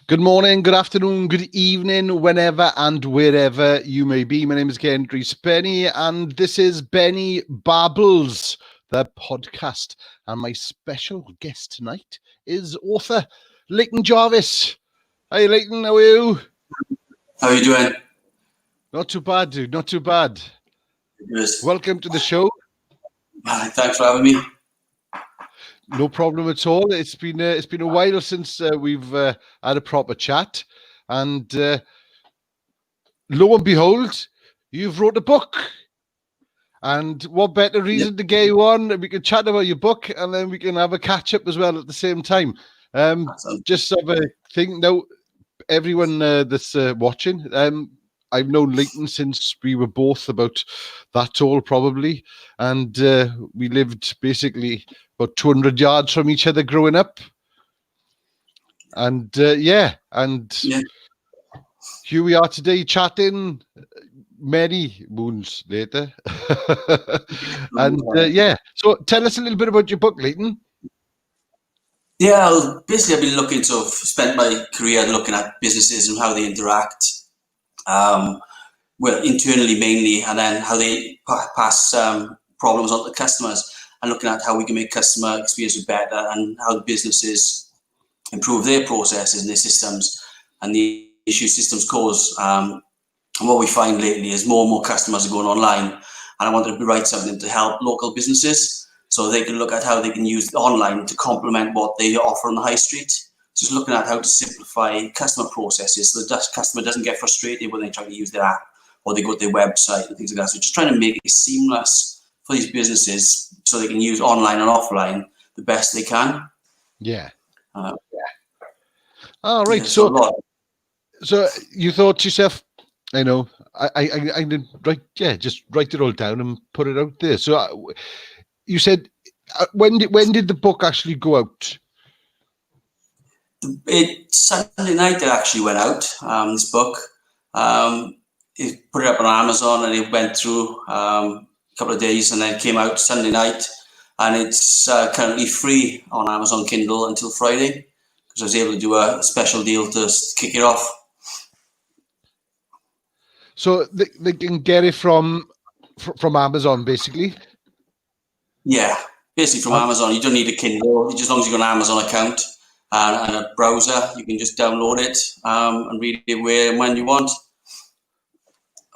Good morning, good afternoon, good evening, whenever and wherever you may be. My name is Geraint Rhys Benney, and this is Benny Babbles, the podcast. And my special guest tonight is author Leighton Jarvis. Hi, Leighton, how are you? How are you doing? Not too bad, dude, not too bad. Yes. Welcome to the show. Thanks for having me. No problem at all. It's been a while since we've had a proper chat, and lo and behold, you've wrote a book. And what better reason to get you on? We can chat about your book, and then we can have a catch up as well at the same time. Just have a thing now. Everyone that's watching, I've known Leighton since we were both about that tall, probably, and we lived basically about 200 yards from each other growing up. And here we are today chatting many moons later. And so tell us a little bit about your book, Leighton. Yeah, basically I've been looking to spend my career looking at businesses and how they interact, well, internally mainly, and then how they pass problems on to customers, and looking at how we can make customer experience better and how the businesses improve their processes and their systems and the issues systems cause. And what we find lately is more and more customers are going online, and I wanted to write something to help local businesses so they can look at how they can use online to complement what they offer on the high street. Just looking at how to simplify customer processes so the customer doesn't get frustrated when they try to use their app or they go to their website and things like that. So just trying to make it seamless for these businesses so they can use online and offline the best they can. Yeah. All right. Yeah, so you thought to yourself, I know, I did right. Yeah, just write it all down and put it out there. So you said, when did the book actually go out? Sunday night it actually went out. This book, it put it up on Amazon and it went through a couple of days, and then it came out Sunday night, and it's currently free on Amazon Kindle until Friday, because I was able to do a special deal to kick it off. So they can get it from Amazon, basically? Yeah, basically from Amazon. You don't need a Kindle. Just as long as you've got an Amazon account and a browser, you can just download it and read it where and when you want.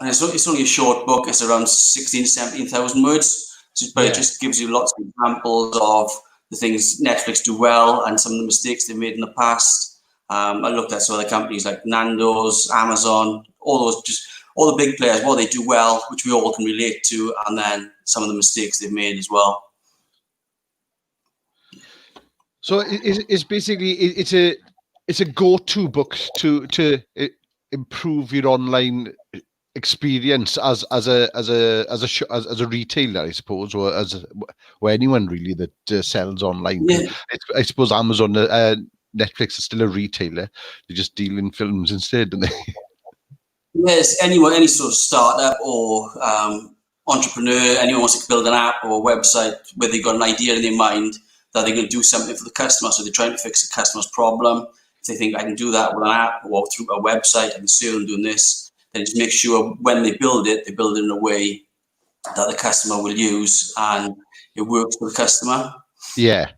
And it's only a short book. It's around 16,000 to 17,000 words. But it just gives you lots of examples of the things Netflix do well and some of the mistakes they've made in the past. I looked at some other companies like Nando's, Amazon, all the big players, what they do well, which we all can relate to, and then some of the mistakes they've made as well. So it's basically it's a go-to book to improve your online experience as a retailer, I suppose, or anyone really that sells online. Yeah. I suppose Amazon, Netflix is still a retailer. They just deal in films instead, don't they? Yes, any sort of startup or entrepreneur, anyone wants to build an app or a website where they've got an idea in their mind that they're going to do something for the customer. So they're trying to fix the customer's problem. If they think I can do that with an app or through a website, I can see them doing this, then just make sure when they build it in a way that the customer will use and it works for the customer. Yeah.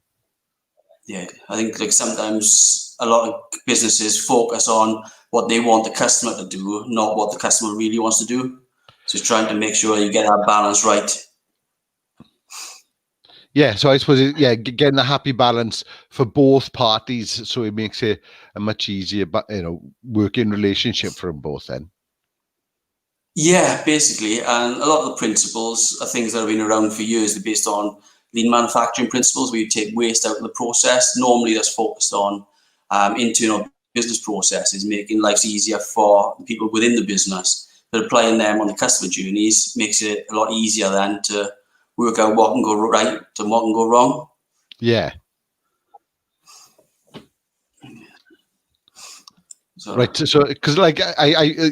Yeah, I think like sometimes a lot of businesses focus on what they want the customer to do, not what the customer really wants to do. So it's trying to make sure you get that balance right. Yeah, so I suppose getting a happy balance for both parties, so it makes it a much easier, working relationship for them both. Then. Yeah, basically, and a lot of the principles are things that have been around for years. They're based on lean manufacturing principles, where you take waste out of the process. Normally, that's focused on internal business processes, making life easier for people within the business. But applying them on the customer journeys makes it a lot easier then to work out what can go right and what can go wrong. Yeah. Right, so because like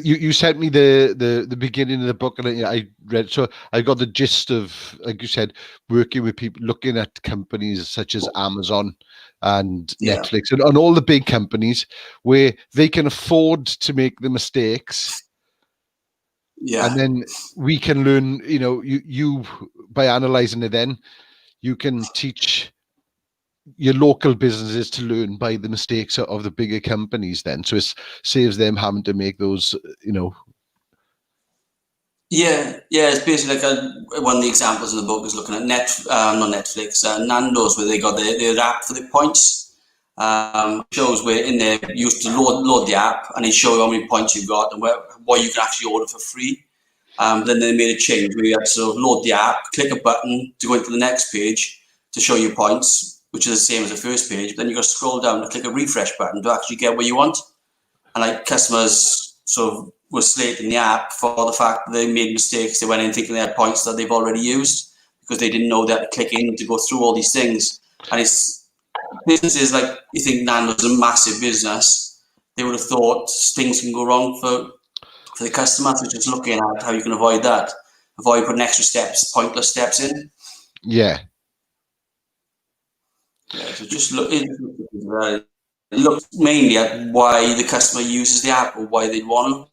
you sent me the beginning of the book, and I read, so I got the gist of, like you said, working with people, looking at companies such as Amazon and Netflix and all the big companies where they can afford to make the mistakes, and then we can learn. You by analyzing it, then you can teach your local businesses to learn by the mistakes of the bigger companies, then, so it saves them having to make those. It's basically like one of the examples in the book is looking at not Netflix, Nando's, where they got their app for the points. Shows where in there you used to load the app, and it show you how many points you've got and what you can actually order for free. Then they made a change where you had to sort of load the app, click a button to go into the next page to show you points, which is the same as the first page. But then you got to scroll down to click a refresh button to actually get what you want. And like customers sort of were slating the app for the fact that they made mistakes. They went in thinking they had points that they've already used because they didn't know that to click in to go through all these things. And it's businesses like, you think Nando's is a massive business, they would have thought things can go wrong for the customer. So just looking at how you can avoid that, avoid putting extra steps, pointless steps in. So just look mainly at why the customer uses the app or why they'd want to.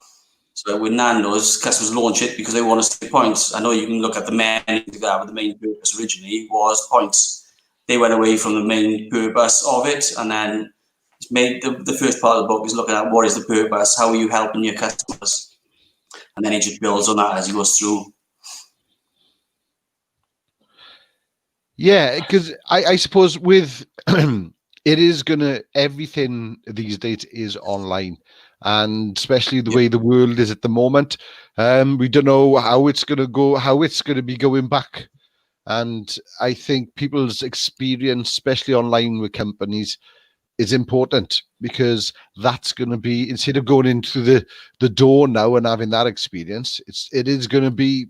So with Nando's, customers launch it because they want to see points. I know you can look at the menu, but the main purpose originally was points. They went away from the main purpose of it, and then made the first part of the book is looking at what is the purpose, how are you helping your customers, and then he just builds on that as he goes through. Yeah, because I suppose with it is everything these days is online, and especially the way the world is at the moment. We don't know how it's going to go, how it's going to be going back. And I think people's experience, especially online with companies, is important, because that's going to be, instead of going into the door now and having that experience, it is going to be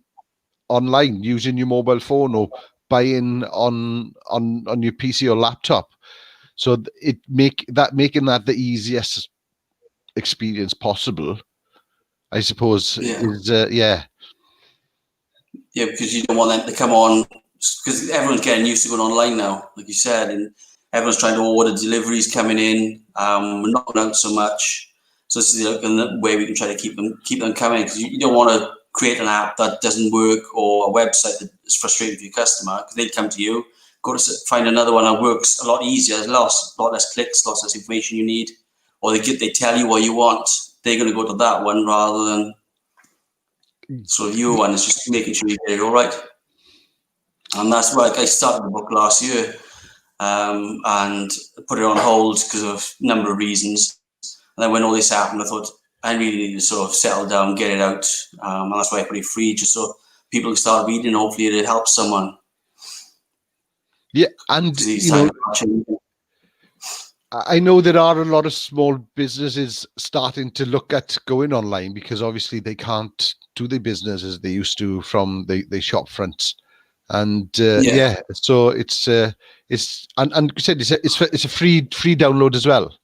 online using your mobile phone or buying on your PC or laptop. So making that the easiest experience possible, I suppose, is because you don't want them to come on, because everyone's getting used to going online now, like you said, and everyone's trying to order deliveries coming in. We're not going out so much, so this is the way we can try to keep them coming, because you don't want to create an app that doesn't work or a website that is frustrating for your customer, because they'd come to you, go to find another one that works a lot easier, a lot less clicks, lots less information you need, or they tell you what you want. They're going to go to that one rather than sort of your one. It's just making sure you get it all right. And that's why I started the book last year and put it on hold because of a number of reasons. And then when all this happened, I thought I really need to sort of settle down, get it out. And that's why I put it free, just so people can start reading. Hopefully it helps someone. Yeah, and I know there are a lot of small businesses starting to look at going online, because obviously they can't do their business as they used to from the shop fronts. And so it's and you said it's a free download as well.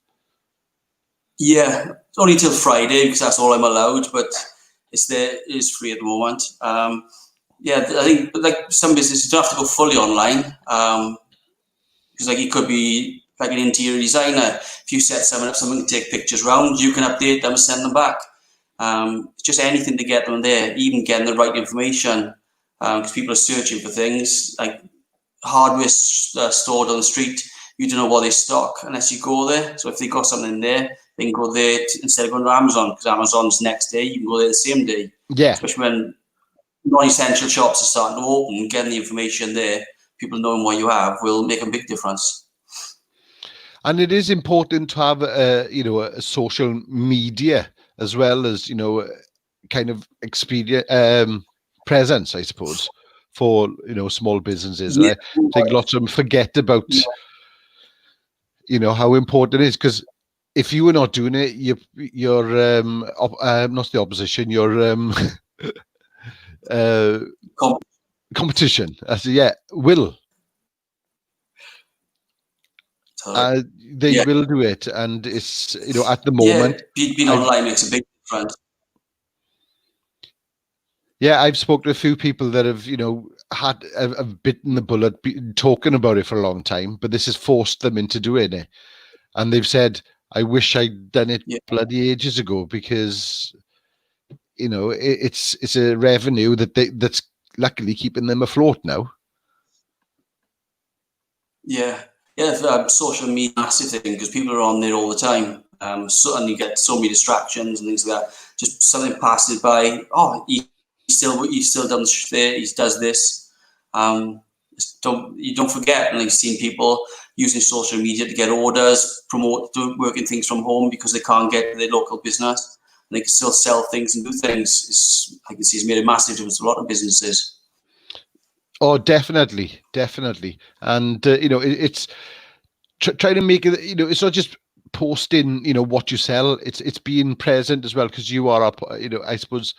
Yeah, only till Friday, because that's all I'm allowed. But it's free at the moment. I think like some businesses, you don't have to go fully online, because like it could be like an interior designer. If you set someone up, someone can take pictures round, you can update them and send them back. Just anything to get them there, even getting the right information, because people are searching for things like hardware stored on the street. You don't know what they stock unless you go there. So if they got something there, they can go there instead of going to Amazon, because Amazon's next day. You can go there the same day. Yeah. Especially when non-essential shops are starting to open, getting the information there, people knowing what you have will make a big difference. And it is important to have a social media as well as kind of experience presence, I suppose, for small businesses. And I think lots of them forget about how important it is, because if you were not doing it, you're not the opposition, you're competition. Will. they will do it. And it's, at the moment, being online makes a big difference. Yeah, I've spoken to a few people that have, have bitten the bullet, been talking about it for a long time, but this has forced them into doing it. And they've said, I wish I'd done it bloody ages ago, because, it's a revenue that's luckily keeping them afloat now. Yeah. Social media, massive thing, because people are on there all the time. And you get so many distractions and things like that. Just something passes by. Oh, he still does there. He does this. You don't forget. And I've seen people using social media to get orders, working things from home because they can't get to their local business, and they can still sell things and do things. I can see it's made a massive difference to a lot of businesses. Oh, definitely. And, it's trying to make it, it's not just posting, what you sell. It's being present as well, because you are up, I suppose,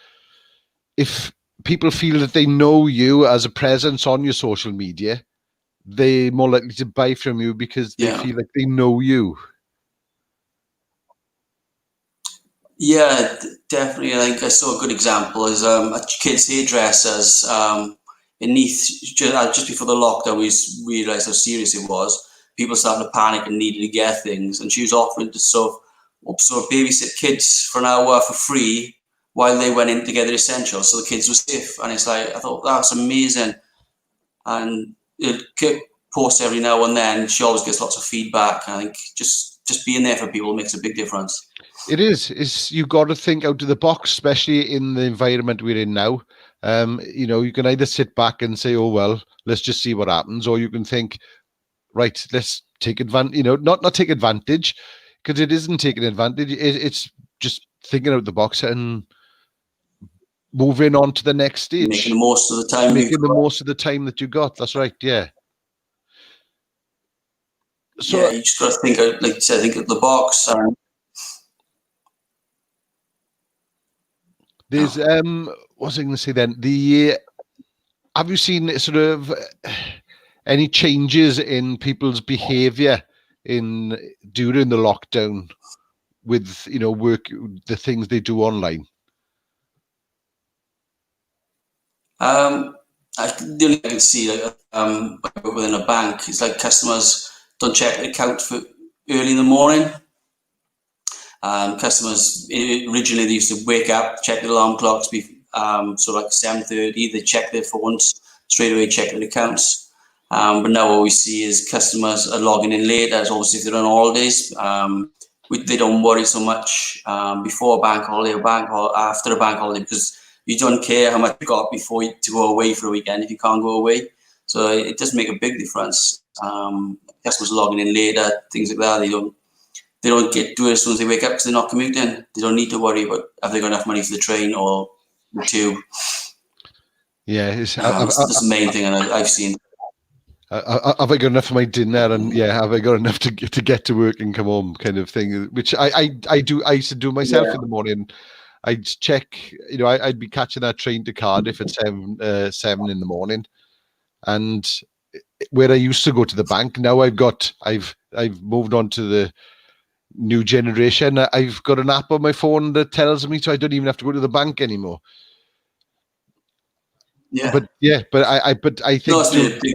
if people feel that they know you as a presence on your social media, they're more likely to buy from you because they feel like they know you. Yeah, definitely. I think I saw a good example is a kid's hairdressers in Neath, just before the lockdown. We realised how serious it was. People started to panic and needed to get things, and she was offering to sort of babysit kids for an hour for free while they went in to get their essentials, so the kids were safe. And it's like, I thought that's amazing. And it posts every now and then. She always gets lots of feedback. I think just being there for people makes a big difference. It is. You got to think out of the box, especially in the environment we're in now. You can either sit back and say, "Oh well, let's just see what happens," or you can think, "Right, let's take advantage." Not take advantage, because it isn't taking advantage. It's just thinking out of the box and moving on to the next stage. Making the most of the time. Making the most of the time that you got. That's right. Yeah. So you just got to think, like you said, think of the box. There's what was I going to say then? Have you seen sort of any changes in people's behaviour during the lockdown with work, the things they do online? The only thing I can see, within a bank, is like customers don't check the account for early in the morning. Customers originally, they used to wake up, check the alarm clocks, so like 7:30, they check their phones straight away, check their accounts. But now what we see is customers are logging in later, as obviously if they're on holidays. They don't worry so much before a bank holiday or after a bank holiday, because you don't care how much you got before to go away for a weekend if you can't go away. So it does make a big difference. Customers logging in later, things like that. They don't get to it as soon as they wake up because they're not commuting. They don't need to worry about have they got enough money for the train or the tube. Yeah, that's the main thing, and I've seen. Have I got enough for my dinner? And have I got enough to get to work and come home, kind of thing? Which I do. I used to do myself in the morning. I'd check. I'd be catching that train to Cardiff at 7 in the morning, and where I used to go to the bank, now I've moved on to the new generation. I've got an app on my phone that tells me, so I don't even have to go to the bank anymore. Yeah, but I think. No, it's been a big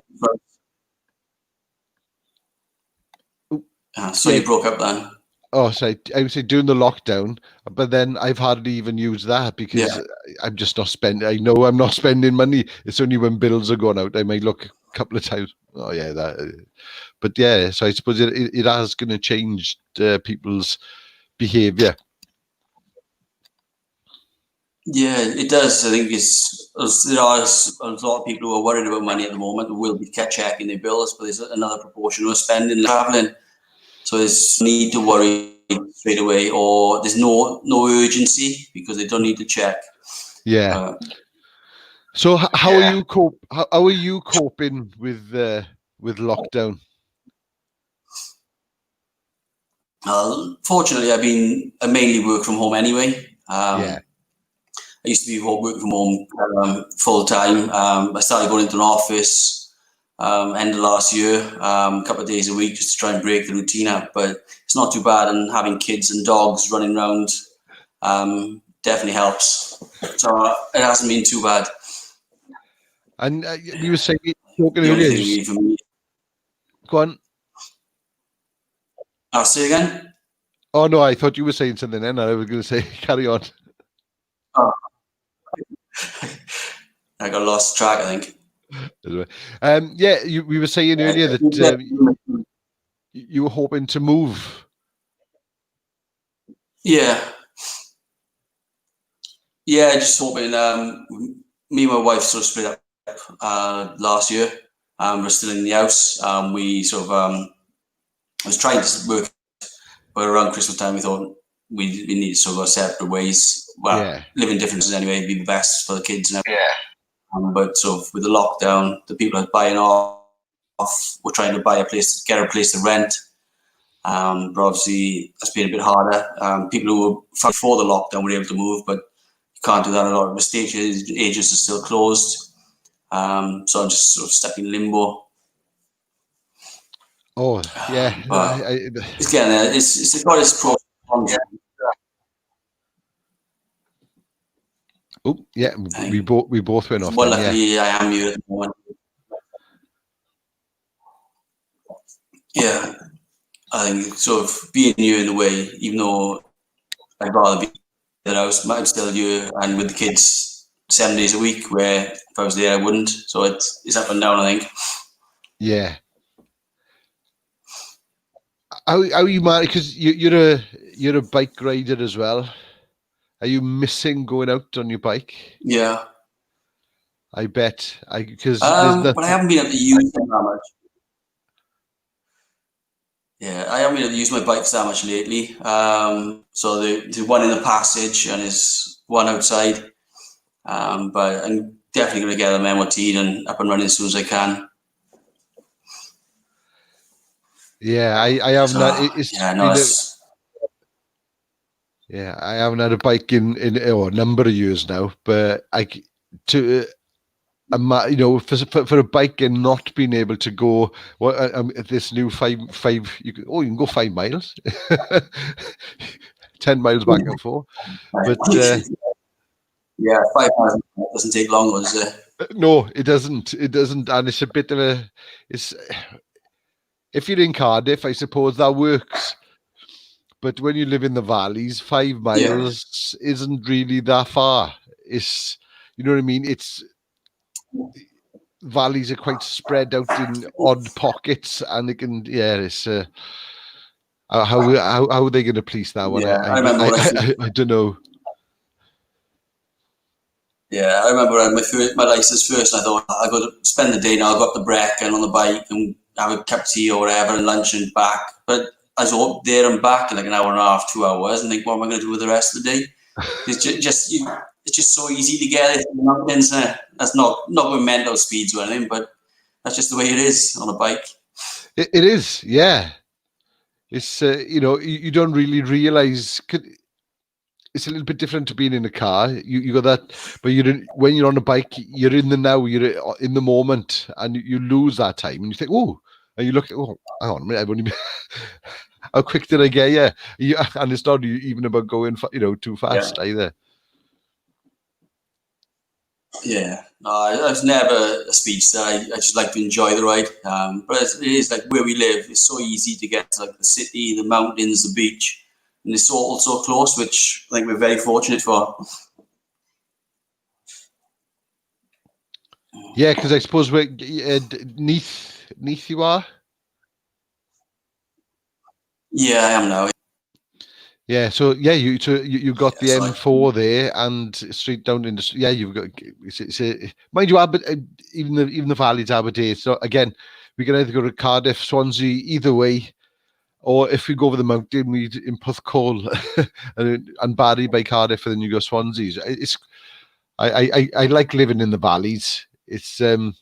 so you broke up then. Oh, so I would say during the lockdown, but then I've hardly even used that because I'm just not spending. I know I'm not spending money. It's only when bills are going out I might look a couple of times. Oh yeah, that. But yeah, so I suppose it is going to change people's behaviour. Yeah, it does. I think there are a lot of people who are worried about money at the moment who will be checking their bills, but there's another proportion who are spending, travelling. So there's no need to worry straight away, or there's no urgency because they don't need to check. Yeah. So how are you how are you coping with lockdown? Fortunately, I mainly work from home anyway. I used to be working from home full time. I started going into an office end of last year, a couple of days a week just to try and break the routine up. But it's not too bad, and having kids and dogs running around definitely helps. So it hasn't been too bad. And we were saying, talking The only earlier. thing really for me. Go on. I'll say again. Oh no, I thought you were saying something then. I was going to say, carry on. Oh. I got lost track, I think. Yeah, we were saying earlier that you were hoping to move. Yeah, just hoping. Me and my wife sort of split up last year. We're still in the house. We sort of I was trying to work, but around Christmas time we thought we needed to sort of go separate ways. Well, living differences anyway would be the best for the kids and everything. But sort of with the lockdown, the people are buying off. We're trying to get a place to rent. But obviously that's been a bit harder. People who were before the lockdown were able to move, but you can't do that. A lot of estate agents are still closed. So I'm just sort of stuck in limbo. Oh yeah, it's getting there. It's got its pros and cons. Oh yeah, we both went off. Well, luckily I am here at the moment. Yeah, I think sort of being here in the way, even though I'd rather be in the house, I'm still here and with the kids 7 days a week, where if I was there I wouldn't. So it's up and down, I think. Yeah. How are you married? Because you're a bike rider as well. Are you missing going out on your bike? Yeah. I bet. Because but I haven't been able to use them that much. Yeah, I haven't been able to use my bikes that much lately. So the one in the passage and there's one outside. But I'm definitely going to get them MOT'd and up and running as soon as I can. Yeah, I haven't. I haven't had a bike in a number of years now. But for a bike and not being able to go this new five you can go 5 miles 10 miles back and forth, but 5 miles doesn't take long, does it? No, it doesn't, and it's a bit of if you're in Cardiff, I suppose that works, but when you live in the valleys, 5 miles isn't really that far. It's, you know what I mean, it's valleys are quite spread out in odd pockets, and they can it's how are they going to police that one? I remember I don't know. Yeah, I remember I had my license first, and I thought I got to spend the day now. I got the break and on the bike and have a cup of tea or whatever and lunch and back. But I was up there and back in like an hour and a half, 2 hours, and think, what am I going to do with the rest of the day? It's just so easy to get it in the mountains. That's not with mental speeds or anything, but that's just the way it is on a bike. It is, yeah. It's you don't really realize. It's a little bit different to being in a car. You got that, but when you're on a bike, you're in the now, you're in the moment, and you lose that time, and you think, oh, and you look, oh, hang on a minute, I've only been, how quick did I get? Yeah, and it's not even about going, too fast either. Yeah, no, I was never a speedster. I just like to enjoy the ride. But it is like where we live. It's so easy to get to like the city, the mountains, the beach. And it's all so close, which I think we're very fortunate for. Yeah, because I suppose we're Neath you are? Yeah, I am now. Yeah, so you got the M4 there and straight down in the you've got mind you, even the Valley's Aberdeen. So again, we can either go to Cardiff, Swansea, either way, or if we go over the mountain, we in Porthcawl and Barry by Cardiff, and then you go Swansea. I like living in the valleys. It's I'm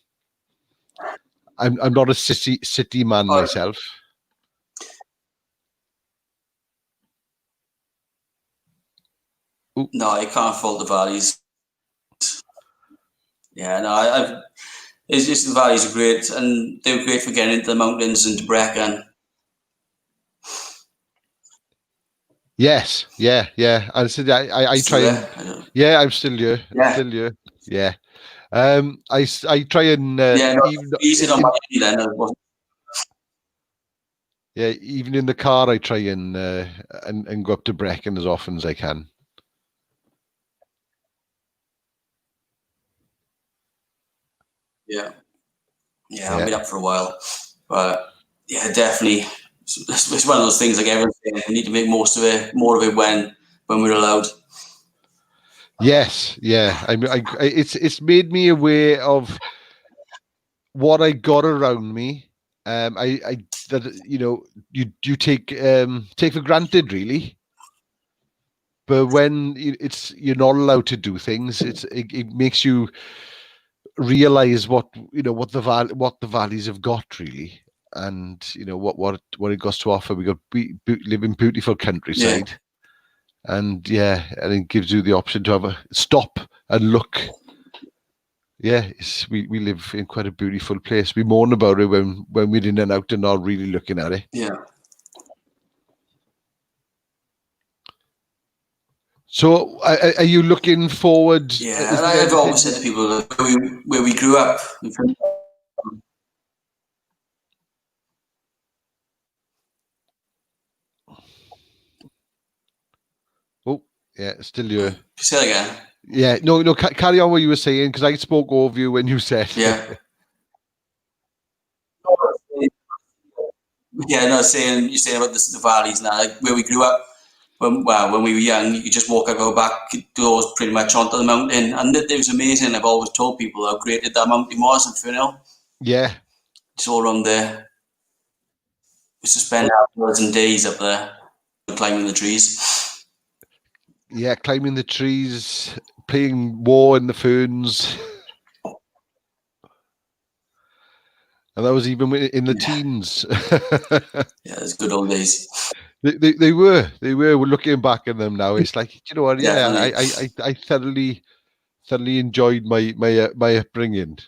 not a city man myself. No, I can't fault the valleys. Yeah, no, it's just the valleys are great, and they were great for getting into the mountains and to Brecon. Yes, yeah. I said I try and yeah, I'm still here. Yeah. Still here. Yeah. I try and even easy on my then. Yeah, even in the car, I try and go up to Brecon as often as I can. Yeah, I've been up for a while, but yeah, definitely, it's one of those things like everything. We need to make more of it when we're allowed. Yes, yeah. It's made me aware of what I got around me. That you take for granted, really. But when you're not allowed to do things, it makes you realize what the valleys have got, really, and what it got to offer. We got live in beautiful countryside, and and it gives you the option to have a stop and look. Yeah, we live in quite a beautiful place. We mourn about it when we're in and out and not really looking at it. Yeah. So, are you looking forward? Yeah, and I've always said to people where we grew up. Oh, yeah, still you. Say that again. Yeah, no, carry on what you were saying, because I spoke over you when you said. Yeah. Yeah, no, you're saying about the valleys now, like where we grew up. When we were young, you could just walk and go back doors pretty much onto the mountain, and it was amazing. I've always told people how great that mountain was in Fernhill. Yeah, it's all around there. We used to spend hours and days up there climbing the trees. Yeah, climbing the trees, playing war in the ferns. And that was even in the teens. Yeah, it's good old days. They were. We're looking back at them now. It's like, you know what? Yeah, I thoroughly enjoyed my upbringing.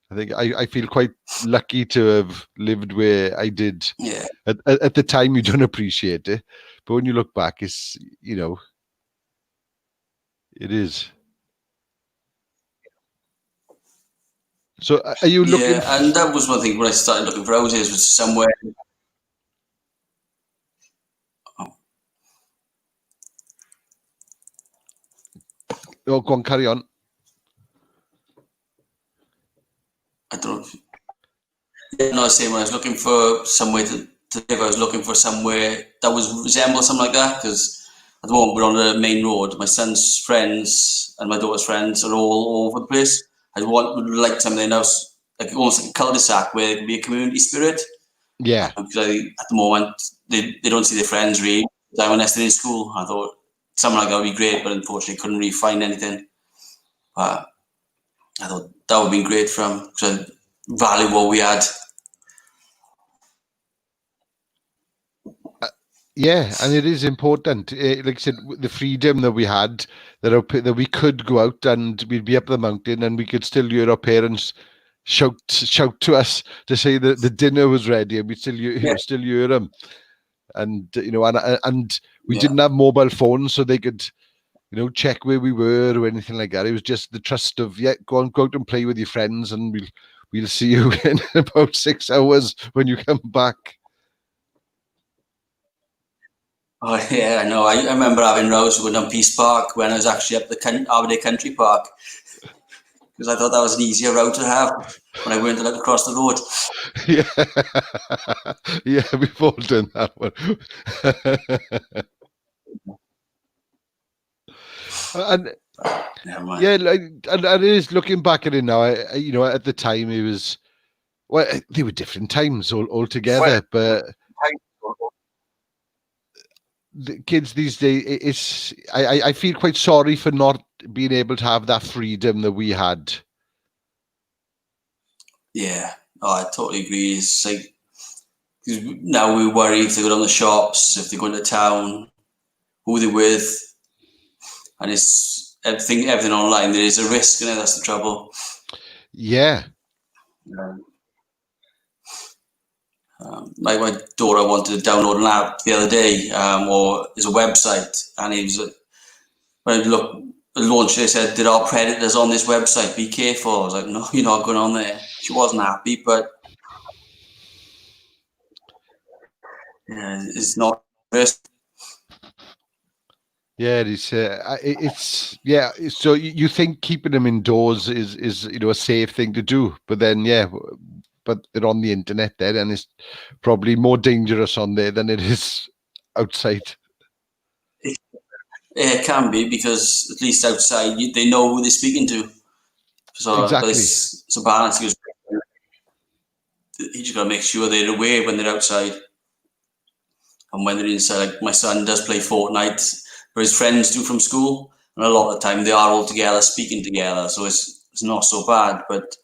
I think I feel quite lucky to have lived where I did. Yeah. At the time, you don't appreciate it, but when you look back, it's it is. So, are you looking? Yeah, and that was one thing when I started looking for houses, was somewhere. Oh, go on, carry on. I don't know. Yeah, no, same. When I was looking for somewhere to live, I was looking for somewhere that was resemble something like that, because at the moment we're on the main road. My son's friends and my daughter's friends are all over the place. I would like something else, like almost like a cul-de-sac where there could be a community spirit. Yeah. Because at the moment they don't see their friends really. Unless they're in school. I thought something like that would be great, but unfortunately couldn't really find anything. But I thought that would be great because I value what we had. Yeah, and it is important. Like I said, the freedom that we had, that we could go out and we'd be up the mountain and we could still hear our parents shout to us to say that the dinner was ready, and we still hear them. And and we didn't have mobile phones, so they could check where we were or anything like that. It was just the trust of go out and play with your friends, and we'll see you in about 6 hours when you come back. Oh yeah, I know. I remember having rows going down Peace Park when I was actually up the Aberdeen Country Park, because I thought that was an easier route to have when I went to look across the road. Yeah, we've all done that one. And and it is, looking back at it now. At the time it was, they were different times altogether, but the kids these days, I feel quite sorry for not being able to have that freedom that we had. Yeah, I totally agree. It's like, now we worry if they go down the shops, if they go into town, who they're with, and it's everything online. There is a risk, and that's the trouble. Yeah, Like my daughter wanted to download an app the other day, or there's a website, and he was when I launched, they said, "There are predators on this website. Be careful." I was like, "No, you're not going on there." She wasn't happy, but yeah, it's not. Yeah, it's yeah. So you think keeping them indoors is a safe thing to do, but then but they're on the internet then, and it's probably more dangerous on there than it is outside. It can be, because at least outside they know who they're speaking to. So Exactly. it's a balance. You just got to make sure they're aware when they're outside. And when they're inside, like my son does play Fortnite, where his friends do from school, and a lot of the time they are all together, speaking together, so it's not so bad. But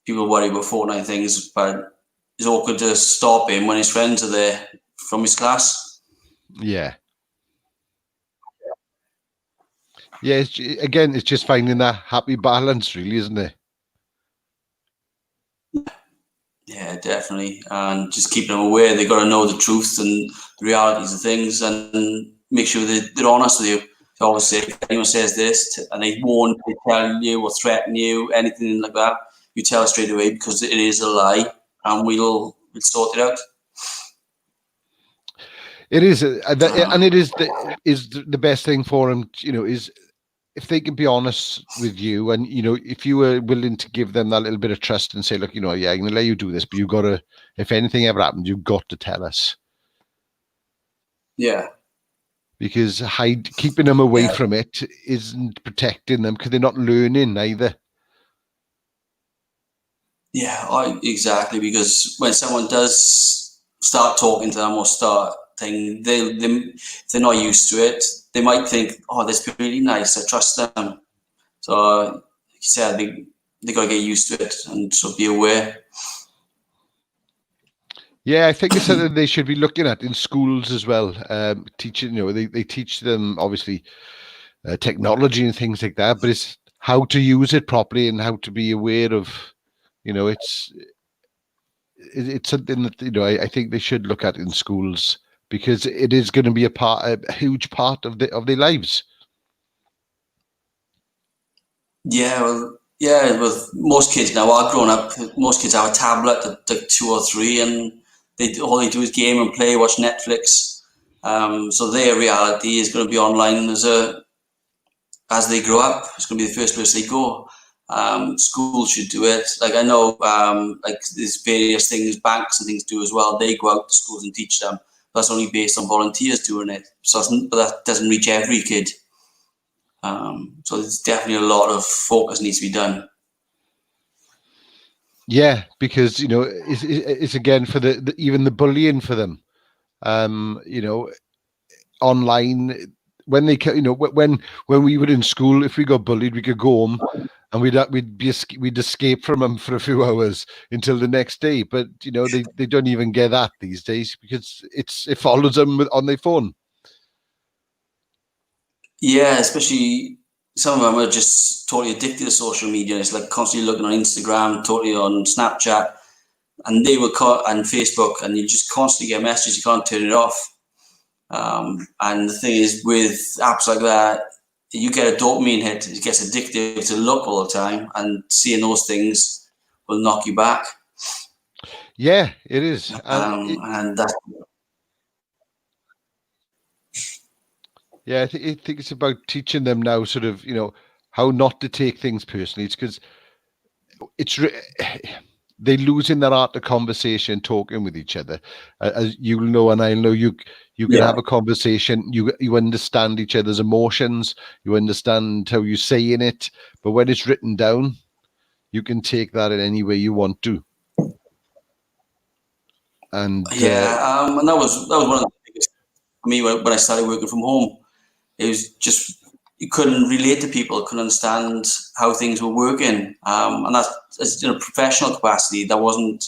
people worry about Fortnite things, but it's awkward to stop him when his friends are there from his class. Yeah. Yeah, it's just finding that happy balance, really, isn't it? Yeah, definitely. And just keeping them aware. They've got to know the truth and the realities of things, and make sure they're honest with you. So obviously, if anyone says this and they tell you or threaten you, anything like that, you tell us straight away, because it is a lie, and we'll sort it out. It is, and it is the best thing for them, is if they can be honest with you, and if you were willing to give them that little bit of trust and say, look, yeah, I'm going to let you do this, but you got to, if anything ever happens, you've got to tell us. Yeah. Because keeping them away from it isn't protecting them, because they're not learning either. Yeah, exactly. Because when someone does start talking to them or start thing, if they're not used to it, they might think, "Oh, that's really nice. I trust them." So, like you said, they got to get used to it and so be aware. Yeah, I think it's something they should be looking at in schools as well. Teaching, they teach them obviously technology and things like that, but it's how to use it properly and how to be aware of, it's something that I think they should look at in schools, because it is going to be a huge part of their lives. Yeah, well, yeah. With most kids now are grown up. Most kids have a tablet at like 2 or 3, and all they do is game and play, watch Netflix. So their reality is going to be online as they grow up. It's going to be the first place they go. Schools should do it. Like I know, like there's various things banks and things do as well. They go out to schools and teach them. That's only based on volunteers doing it. But that doesn't reach every kid. So there's definitely a lot of focus needs to be done. Yeah, because it's again for even the bullying for them. Online, when they when we were in school, if we got bullied, we could go home and we'd escape from them for a few hours until the next day. But they don't even get that these days, because it follows them on their phone. Yeah, especially some of them are just totally addicted to social media. It's like constantly looking on Instagram, totally on Snapchat, and they were and Facebook, and you just constantly get messages. You can't turn it off. And the thing is, with apps like that, you get a dopamine hit. It gets addictive to look all the time, and seeing those things will knock you back. Yeah, it is. And that's. Yeah, I think it's about teaching them now, sort of, how not to take things personally. It's because they're losing that art of conversation, talking with each other. As you'll know, and I know you can have a conversation. You understand each other's emotions. You understand how you're saying it. But when it's written down, you can take that in any way you want to. And and that was one of the biggest for me when I started working from home. It was just you couldn't relate to people, couldn't understand how things were working, and that's in a professional capacity. That wasn't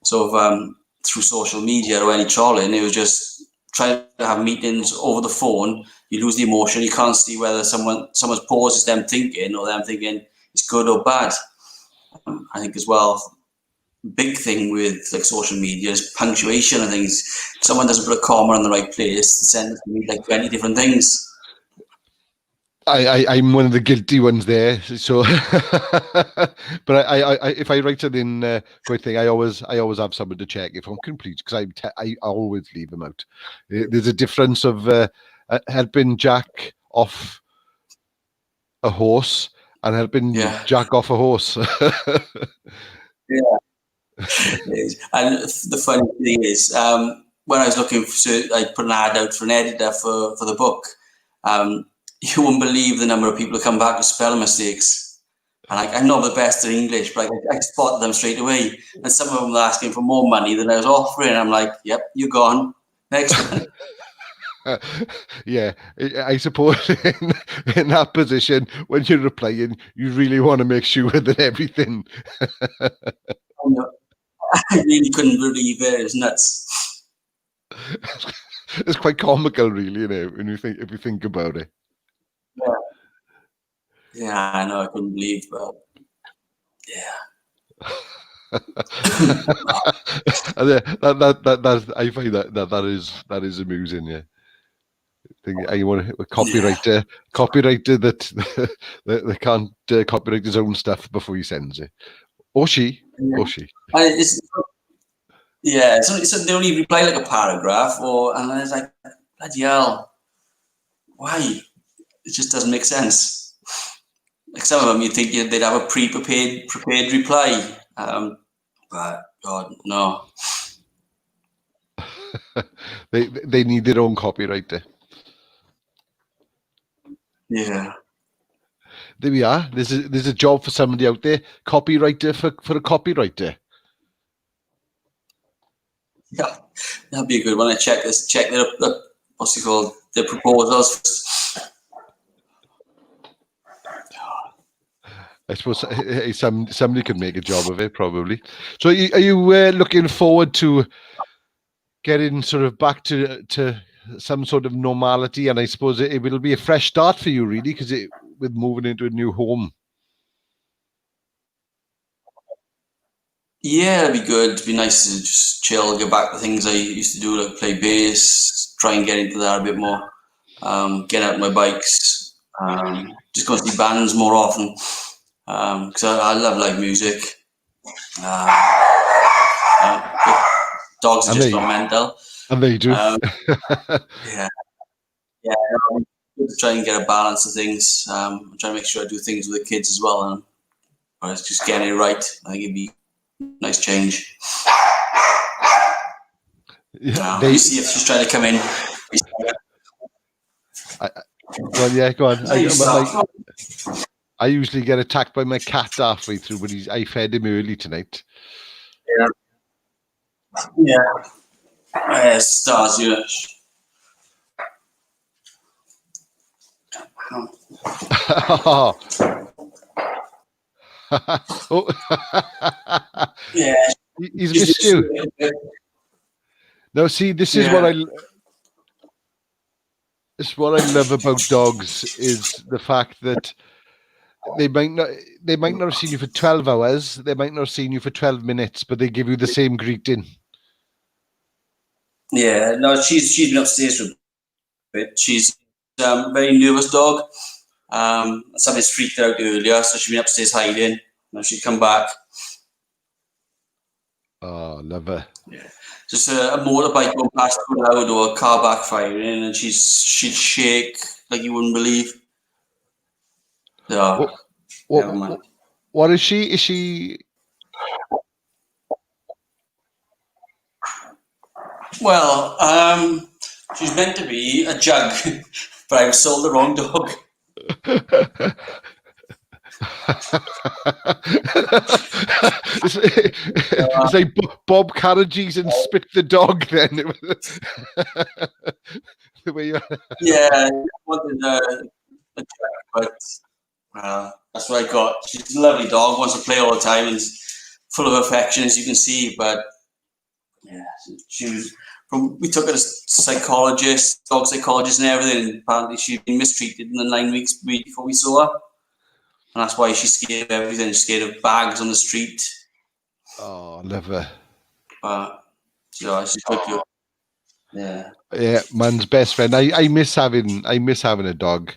sort of through social media or any trolling. It was just trying to have meetings over the phone. You lose the emotion. You can't see whether someone's pause is them thinking or them thinking it's good or bad. I think as well big thing with like social media is punctuation and things. If someone doesn't put a comma in the right place, the sentence can mean like 20 different things. I'm one of the guilty ones there. So, but I if I write something great thing, I always have someone to check if I'm complete, because I always leave them out. There's a difference of helping Jack off a horse and helping Jack off a horse. Yeah. And the funny thing is, when I was looking I put an ad out for an editor for the book. You wouldn't believe the number of people who come back with spelling mistakes. And I'm not the best at English, but I spotted them straight away. And some of them were asking for more money than I was offering. I'm like, yep, you're gone. Next one. Yeah, I suppose in that position, when you're replying, you really want to make sure that everything. I really couldn't believe it. It was nuts. It's quite comical, really, if you think about it. Yeah, I know. I couldn't believe, but yeah. That I find that is amusing. Yeah, you want a copywriter that can't copyright his own stuff before he sends it, or she. So they only reply like a paragraph, and I was like, bloody hell, why? It just doesn't make sense. Like some of them, you'd think they'd have a prepared reply, but God, no. They need their own copywriter. Yeah. There we are. There's a job for somebody out there, copywriter for a copywriter. Yeah, that'd be a good one. I check their what's it called? Their proposals. I suppose somebody could make a job of it, probably. So, are you looking forward to getting sort of back to some sort of normality? And I suppose it will be a fresh start for you, really, because with moving into a new home. Yeah, it'd be good. It'd be nice to just chill, get back to things I used to do, like play bass, try and get into that a bit more, get out my bikes, just go and see bands more often, because I love live music. Dogs are just gone mental. And they do. Yeah. To try and get a balance of things. I'm trying to make sure I do things with the kids as well, and or it's just getting it right. I think it'd be nice change. Yeah, you see if she's trying to come in. Go on. I usually get attacked by my cat halfway through, but I fed him early tonight. Yeah. Stars, yeah. Oh. Yeah. He's missed you. No, see, this is what I love about dogs, is the fact that they might not have seen you for 12 hours, they might not have seen you for 12 minutes, but they give you the same greeting. Yeah, no, she's been upstairs for a bit. She's a very nervous dog. Something's freaked her out earlier, so she's been upstairs hiding. Now she'd come back. Oh, love her. Yeah. Just a motorbike going past too loud, or a car backfiring, and she'd shake like you wouldn't believe. Yeah. What is she? Is she? Well, she's meant to be a jug, but I sold the wrong dog. It's like Bob Carriage's and Spit the Dog, then. The way Yeah, I wanted a jug, but that's what I got. She's a lovely dog, wants to play all the time, and is full of affection, as you can see, but yeah, we took her to psychologist, dog psychologist and everything, and apparently she'd been mistreated in the 9 weeks before we saw her. And that's why she's scared of everything. She's scared of bags on the street. Oh, love her. So she's quite good. Yeah, man's best friend. I miss having a dog.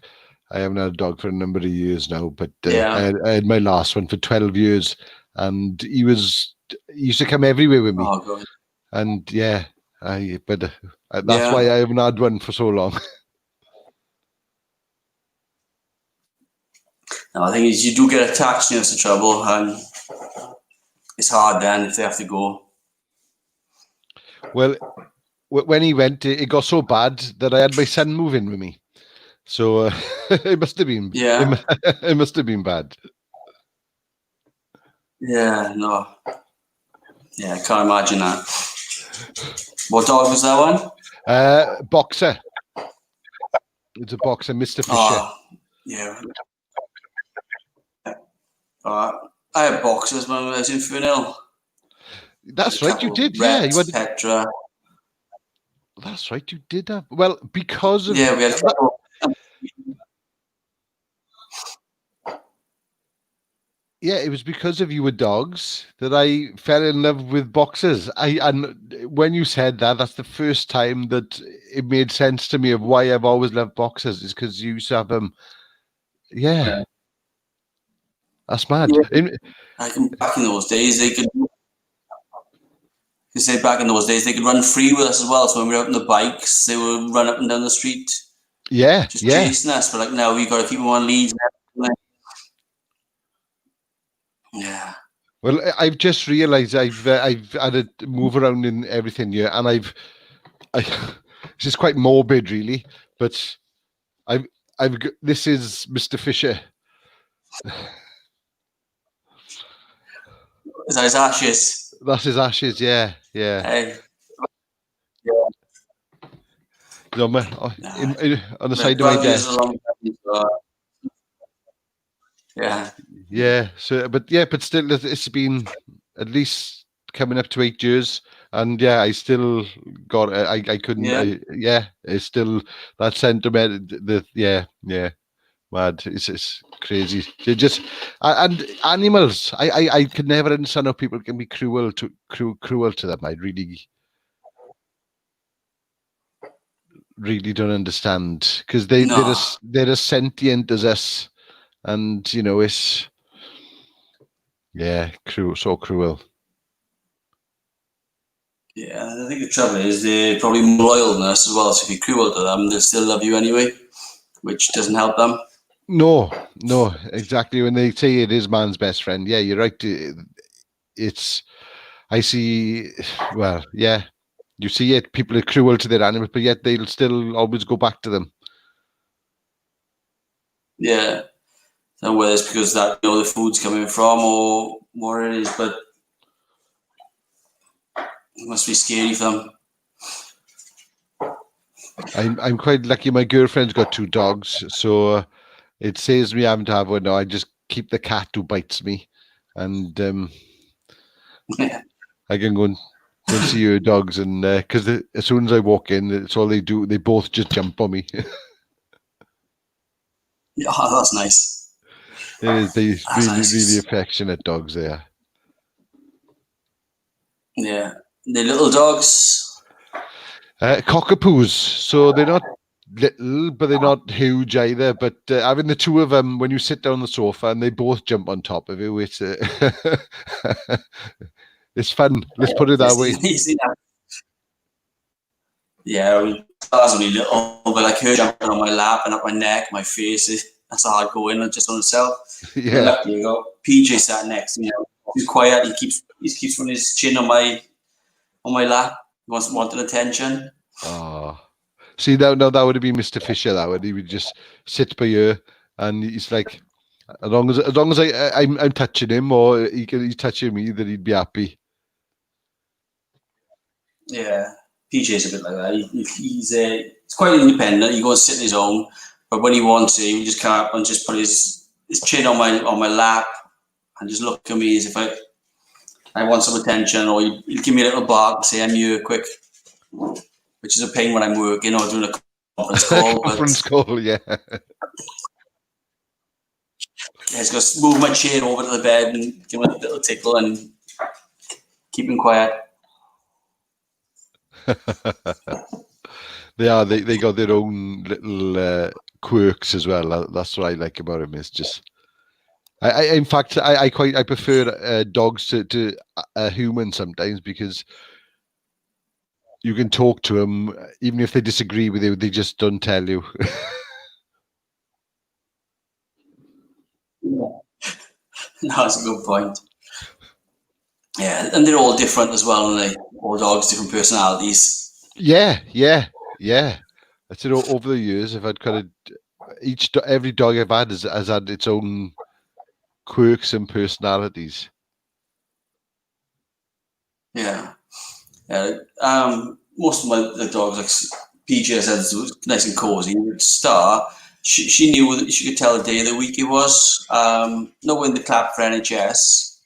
I haven't had a dog for a number of years now, but I had my last one for 12 years, and he used to come everywhere with me. Oh, God. And that's why I haven't had one for so long. No, the thing is, you do get attached, and it's the trouble, and it's hard then if they have to go. Well, when he went, it got so bad that I had my son move in with me. So it must have been, it must have been bad. Yeah, no. Yeah, I can't imagine that. What dog was that one? Boxer. It's a boxer, Mr. Fisher. Oh, yeah. I had boxers when I was in Fernhill. That's right, you did. Rex, you had Petra. That's right, you did have. Well, because of we had a couple. Yeah, it was because of you with dogs that I fell in love with boxers. And when you said that, that's the first time that it made sense to me of why I've always loved boxers, is because you used to have them. Yeah. That's mad. Yeah. Back in those days, they could run free with us as well. So when we were out on the bikes, they would run up and down the street. Yeah, just chasing us. But like now, we got to keep them on leads. Yeah. Well, I've just realised I've had to move around in everything here, and it's just quite morbid, really. But this is Mr. Fisher. Is that his ashes? That's his ashes. Yeah. Hey. On the side of my desk. Yeah. So, but still, it's been at least coming up to 8 years, and I still got. I couldn't. It's still that sentiment. Mad. It's crazy. And animals. I could never understand how people can be cruel to them. I really don't understand, because they're as sentient as us, and it's cruel, so cruel. Yeah, I think the trouble is they're probably more loyal than us as well. So if you're cruel to them, they'll still love you anyway, which doesn't help them. No, exactly. When they say it is man's best friend, you're right. I see. Well, you see it. People are cruel to their animals, but yet they'll still always go back to them. Yeah, and whether it's because that the food's coming from or what it is, but it must be scary for them. I'm quite lucky. My girlfriend's got 2 dogs, so it saves me having to have one now. I just keep the cat who bites me, and I can go and see your dogs, and because as soon as I walk in, it's all they do. They both just jump on me. Yeah, that's nice. They're really affectionate dogs there. Yeah, they're little dogs. Cockapoos. So they're not little, but they're not huge either. But having the 2 of them, when you sit down on the sofa and they both jump on top of you, it's it's fun. Let's put it that way. Yeah, that's only little, but like her jumping on my lap and up my neck, my face, that's hard going just on itself. Yeah. Luckily, you got PJ sat next to me. He's quiet. He keeps putting his chin on my lap. He wanted attention. Oh, see, now that would have been Mr. Fisher. He would just sit by you, and he's like, as long as I'm touching him or he's touching me, that he'd be happy. Yeah, PJ's a bit like that. He's quite independent. He goes and sit on his own, but when he wants to, he just come up and just put his chin on my lap and just look at me as if I want some attention, or he'll give me a little bark and say, "I'm here, quick," which is a pain when I'm working or doing a conference call. Conference call, yeah. He's got to move my chair over to the bed and give him a little tickle, and keeping quiet. They got their own little quirks as well. That's what I like about him. It's just, in fact, I prefer dogs to humans sometimes, because you can talk to them even if they disagree with you. They just don't tell you. No, that's a good point. Yeah, and they're all different as well, aren't they? All dogs, different personalities. Yeah. I said over the years, I've had every dog I've had has had its own quirks and personalities. Yeah. Most of the dogs, like PJ said, was nice and cozy. Star, she knew that she could tell the day of the week it was. Knowing the clap for NHS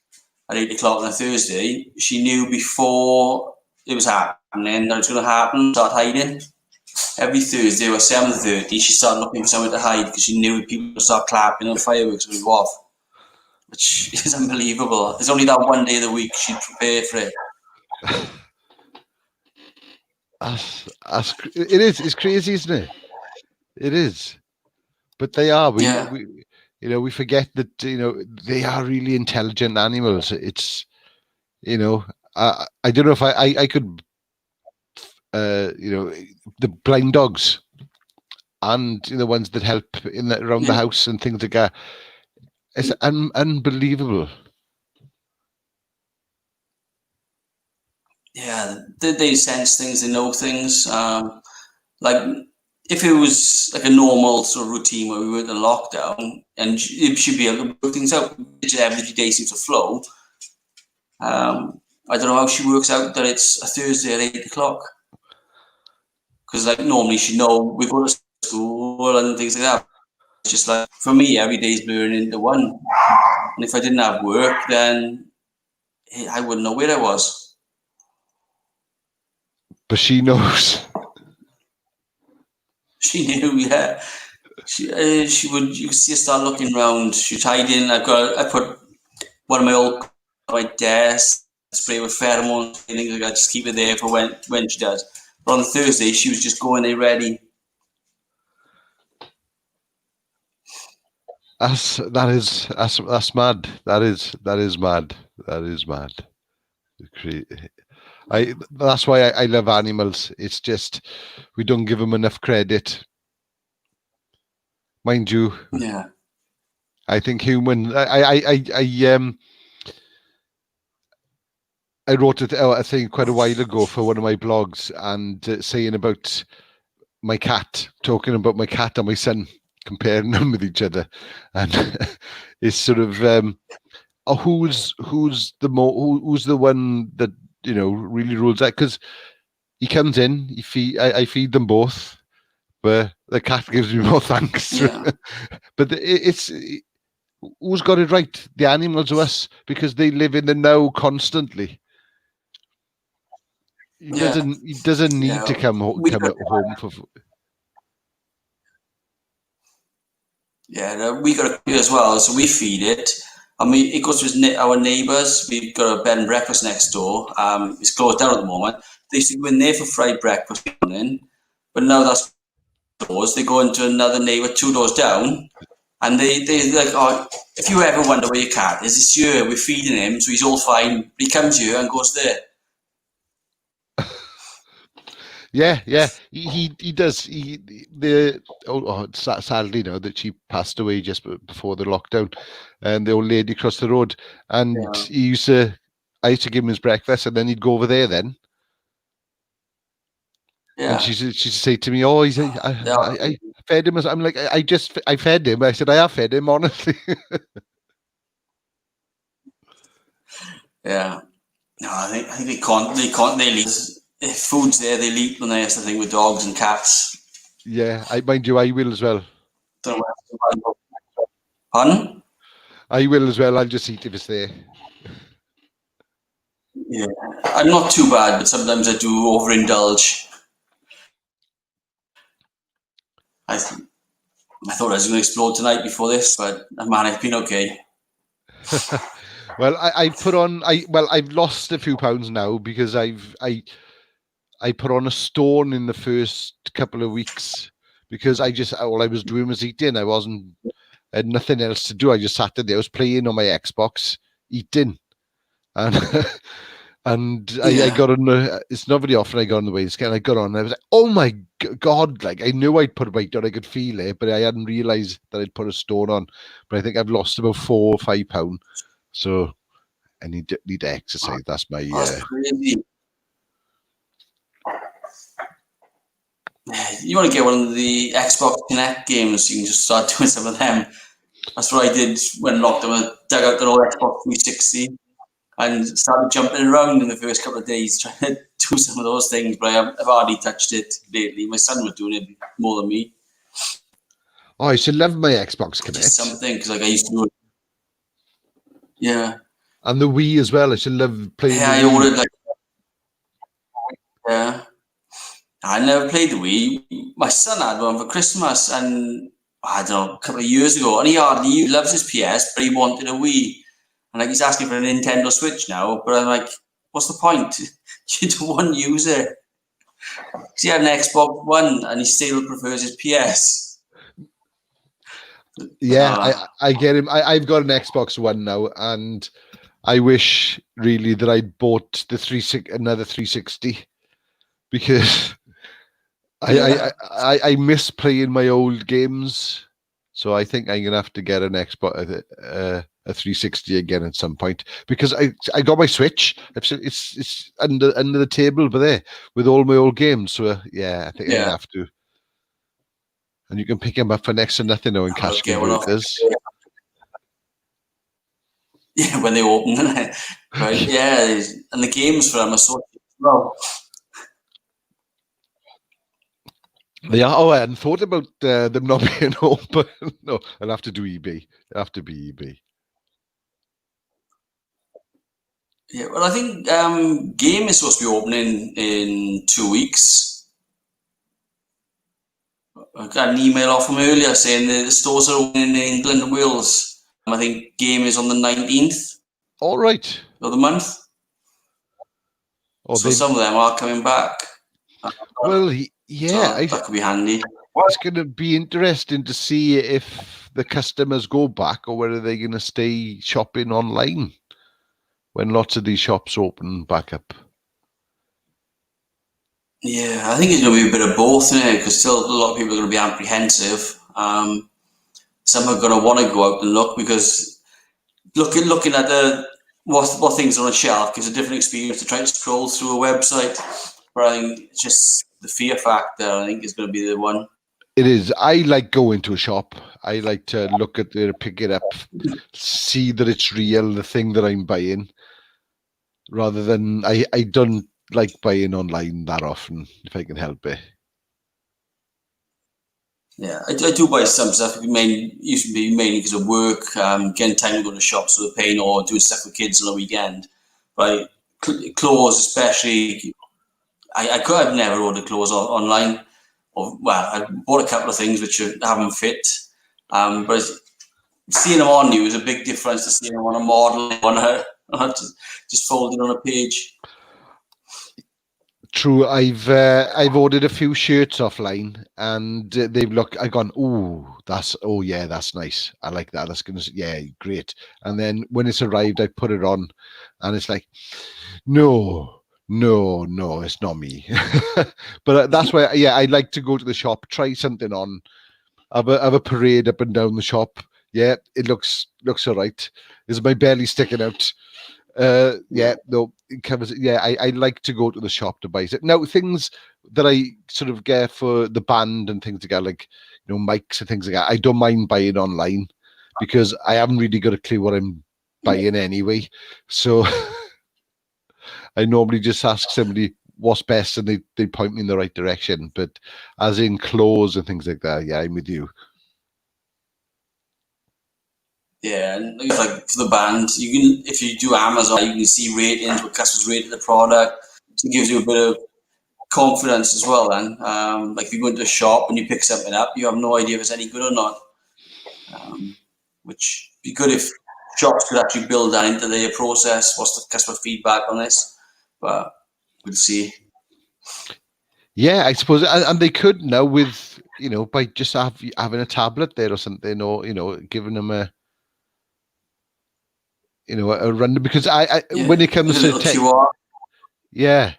at 8 o'clock on a Thursday, she knew before it was happening that it was going to happen. Start hiding. Every Thursday or 7:30, she started looking for somewhere to hide because she knew people would start clapping and fireworks would go off, which is unbelievable. There's only that one day of the week she'd prepare for it. It's crazy, isn't it? It is, but they are. We forget that they are really intelligent animals. It's I don't know if I could the blind dogs and the ones that help around the house and things like that. It's unbelievable. Yeah, they sense things, they know things. Like if it was like a normal sort of routine where we were in lockdown, and she'd be able to work things out. Every day seems to flow. I don't know how she works out that it's a Thursday at 8 o'clock. Because like normally she know we go to school and things like that. It's just like, for me, every day's blurring into one. And if I didn't have work, then I wouldn't know where I was. But she knows. She knew, yeah. She would. You see her start looking around. She'd hide in. I put one of my old on my desk, spray with pheromones, and things like that. Just keep it there for when she does. But on Thursday, she was just going there ready. That's mad. That is mad. That is mad. That's why I love animals. It's just we don't give them enough credit, mind you. Yeah. I think human. I wrote a thing quite a while ago for one of my blogs, and saying about my cat, talking about my cat and my son, comparing them with each other, and it's sort of who's the one that really rules out, because he comes in, I feed them both, but the cat gives me more thanks. Yeah. But it's who's got it right, the animals or us, because they live in the now constantly. He doesn't need to come home for. Yeah, we got a as well, so we feed it. I mean, it goes to our neighbours. We've got a bed and breakfast next door. It's closed down at the moment. They used to go in there for fried breakfast morning, but now that's closed. They go into another neighbour 2 doors down, and they like, oh, if you ever wonder where your cat is, it's here. We're feeding him, so he's all fine. He comes here and goes there. Yeah, he does. Sadly, that she passed away just before the lockdown, and the old lady across the road, and I used to give him his breakfast, and then he'd go over there then. Yeah. And she'd say to me, "Oh, I fed him." I'm like, I fed him. I said, I have fed him, honestly. Yeah. No, I think they can't. They leave. If food's there, they eat. When that's the thing with dogs and cats. Yeah, mind you, I will as well. Pardon? I will as well. I'll just eat if it's there. Yeah, I'm not too bad, but sometimes I do overindulge. I thought I was going to explode tonight before this, but man, I've been okay. Well, I've lost a few pounds now because I put on a stone in the first couple of weeks because all I was doing was eating. I had nothing else to do. I just sat there. I was playing on my Xbox, eating, and I got on the. It's not very often I got on the weight scale. I got on. And I was like, oh my god! Like I knew I'd put weight on. I could feel it, but I hadn't realised that I'd put a stone on. But I think I've lost about 4 or 5 pounds. So I need to exercise. That's my. That's crazy. You want to get one of the Xbox Connect games? You can just start doing some of them. That's what I did when lockdown. I dug out an old Xbox 360 and started jumping around in the first couple of days trying to do some of those things. But I've hardly touched it lately. My son was doing it more than me. Oh, I should love my Xbox Connect. Just something because I used to do it. Yeah. And the Wii as well. I should love playing. Yeah, I ordered yeah. I never played the Wii. My son had one for Christmas, and I don't know, a couple of years ago, and he loves his PS, but he wanted a Wii, and he's asking for a Nintendo Switch now. But I'm like, what's the point? You don't want to use it. Because he had an Xbox One, and he still prefers his PS. Yeah, I get him. I've got an Xbox One now, and I wish really that I'd bought another 360 because. I miss playing my old games, so I think I'm gonna have to get an Xbox, a 360 again at some point because I got my Switch. It's under the table, but there with all my old games. So yeah, I think I'm gonna have to. And you can pick them up for next to nothing now in cash converters. Yeah, when they open, right? Yeah, and the games for them are so well. They are. Oh, I hadn't thought about them not being open. No, I'll have to do eBay. It'll have to be eBay. Yeah, well, I think Game is supposed to be opening in 2 weeks. I got an email off from earlier saying the stores are opening in England and Wales. I think Game is on the 19th. All right. Of the month. So some of them are coming back. Well, yeah, so that could be handy. It's going to be interesting to see if the customers go back or whether they're going to stay shopping online when lots of these shops open back up. Yeah, I think it's going to be a bit of both, isn't it? Because still a lot of people are going to be apprehensive. Some are going to want to go out and look because looking at what things are on a shelf gives a different experience to try to scroll through a website. But I think it's just the fear factor, I think, is going to be the one. It is. I like going to a shop. I like to look at it, pick it up, see that it's real, the thing that I'm buying, rather than I don't like buying online that often, if I can help it. Yeah, I do buy some stuff. Used to be mainly because of work, getting time to go to shops with the pain or doing stuff with kids on the weekend. But clothes especially... I've never ordered clothes online. I bought a couple of things which haven't fit. But seeing them on you is a big difference to seeing them on a model, just folded on a page. True. I've ordered a few shirts offline, and I've gone, that's nice. I like that. That's great. And then when it's arrived, I put it on, and it's like, no, it's not me. But that's why, I'd like to go to the shop, try something on, have a parade up and down the shop. Yeah, it looks all right. Is my belly sticking out? No, it covers it. Yeah, I like to go to the shop to buy it. Now, things that I sort of get for the band and things like that, like, mics and things like that, I don't mind buying online because I haven't really got a clue what I'm buying anyway. So I normally just ask somebody what's best and they point me in the right direction. But as in clothes and things like that, yeah, I'm with you. Yeah, and like for the band, if you do Amazon, you can see ratings, what customers rated the product. So it gives you a bit of confidence as well. Then, like if you go into a shop and you pick something up, you have no idea if it's any good or not. Which would be good if shops could actually build that into their process. What's the customer feedback on this? But we'll see. Yeah, I suppose, and they could now with, by just having a tablet there or something, or giving them a run, because I when it comes to QR. Yeah,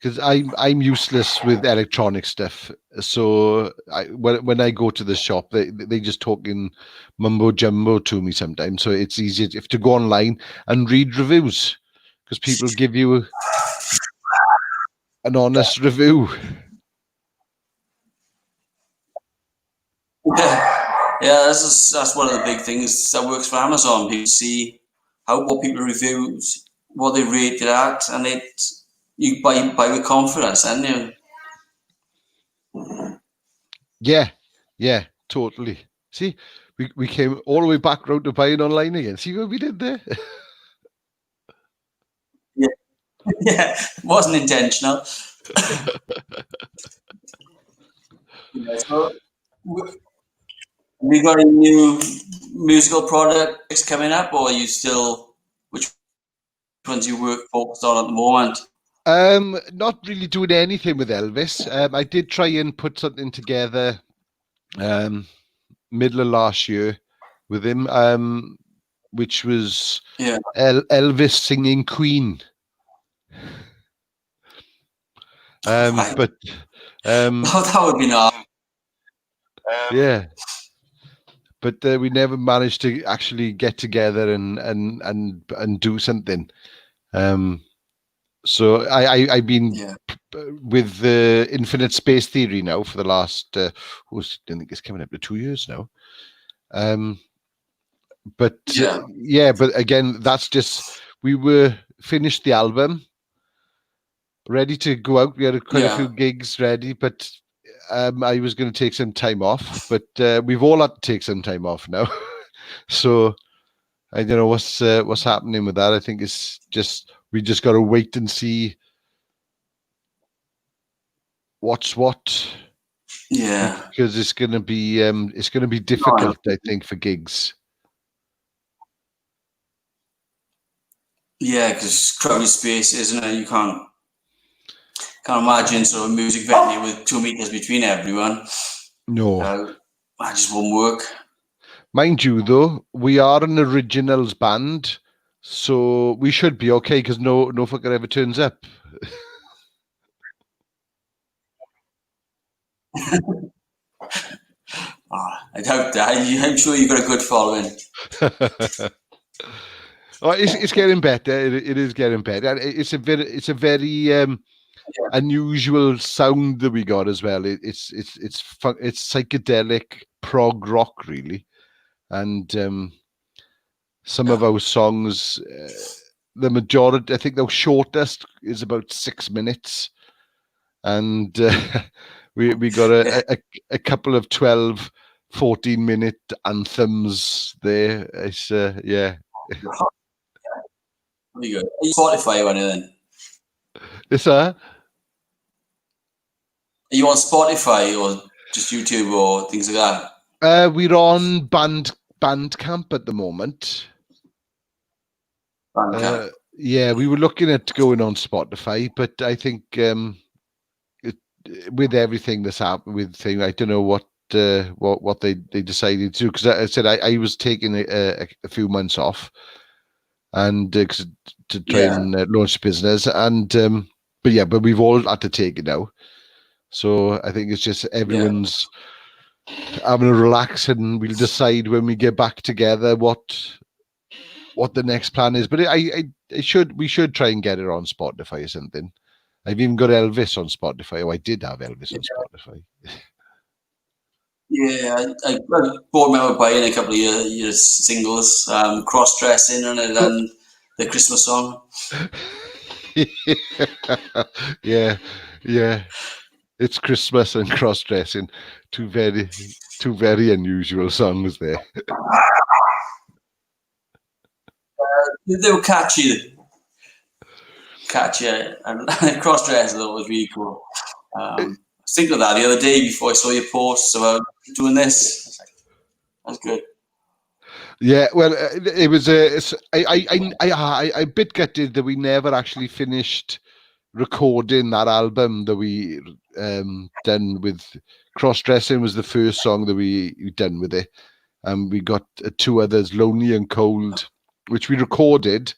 because I'm useless with electronic stuff. So when I go to the shop, they just talking mumbo jumbo to me sometimes. So it's easier if to go online and read reviews, because people give you an honest review. Yeah, that's one of the big things that works for Amazon. People see what people review, what they rate it at, and you buy with confidence, and Yeah, totally. See, we came all the way back round to buying online again. See what we did there? Yeah, it wasn't intentional. So we got a new musical product coming up, or are you still, which ones you focused on at the moment? Not really doing anything with Elvis. I did try and put something together middle of last year with him, which was Elvis singing Queen. Right. But that would be nice. Yeah, but we never managed to actually get together and do something. So I've been with Infinite Space Theory now for the last I think it's coming up to 2 years now. But but again, that's just, we were finished the album, ready to go out. We had quite a few gigs ready, but I was going to take some time off. But we've all had to take some time off now. So I don't know what's happening with that. I think it's just, we just got to wait and see what's what. Yeah, because it's going to be difficult, I think, for gigs. Yeah, because crowded space, isn't it? You can't imagine sort of a music venue with 2 meters between everyone. No, that just won't work. Mind you, though, we are an originals band, so we should be okay, because no fucker ever turns up. I doubt that. I'm sure you've got a good following. Oh, it's getting better. It is getting better. It's a very unusual sound that we got as well. It's psychedelic prog rock, really, and some of our songs, the majority, I think the shortest is about 6 minutes, and we got a couple of 12, 14-minute anthems there. It's Very good. Are you Spotify or anything? Yes, sir. Are you on Spotify or just YouTube or things like that? We're on Bandcamp at the moment. Bandcamp. Yeah, we were looking at going on Spotify, but I think with everything that's happened with thing, I don't know what they decided to do, because I said I was taking a few months off and to try and launch business, and but we've all had to take it now. So I think it's just everyone's having a relax, and we'll decide when we get back together what the next plan is. But we should try and get it on Spotify or something. I've even got Elvis on Spotify. Oh, I did have Elvis on Spotify. Yeah, I remember buying a couple of your singles, Cross-Dressing and the Christmas song. Yeah. It's Christmas and Cross-Dressing. Two very unusual songs there. They were catchy, and Cross-Dressing was really cool. I was thinking of that the other day before I saw your posts about doing this. That's good. Yeah, well, it was I a bit gutted that we never actually finished recording that album that we done with Cross Dressing was the first song that we done with it, and we got two others, Lonely and Cold, which we recorded,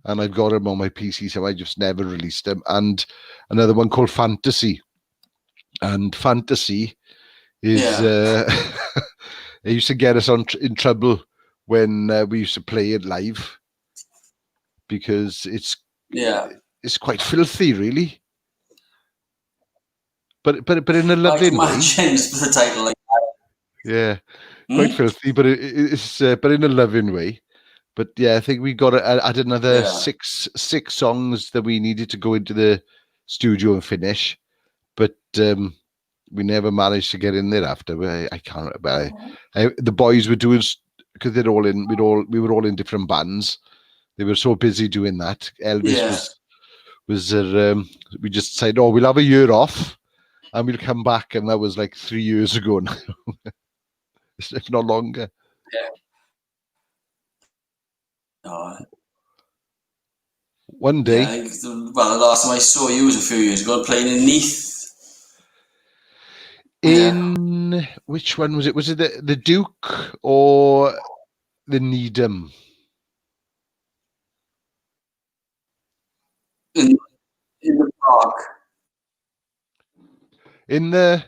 and I've got them on my PC, so I just never released them, and another one called Fantasy, and Fantasy is it used to get us in trouble when we used to play it live because it's quite filthy, really. But in a loving way. The title like that. Yeah, quite filthy, but it's but in a loving way. But yeah, I think we got to add another six songs that we needed to go into the studio and finish, but we never managed to get in there after. I can't. The boys were doing, because they're all in. We were all in different bands. They were so busy doing that. Elvis was. We just said, "Oh, we'll have a year off, and we'll come back." And that was like 3 years ago now, if not longer. Yeah. Oh. One day. Yeah, well, the last time I saw you was a few years ago, playing in Neath. In which one was it? Was it the Duke or the Needham? In the park. In the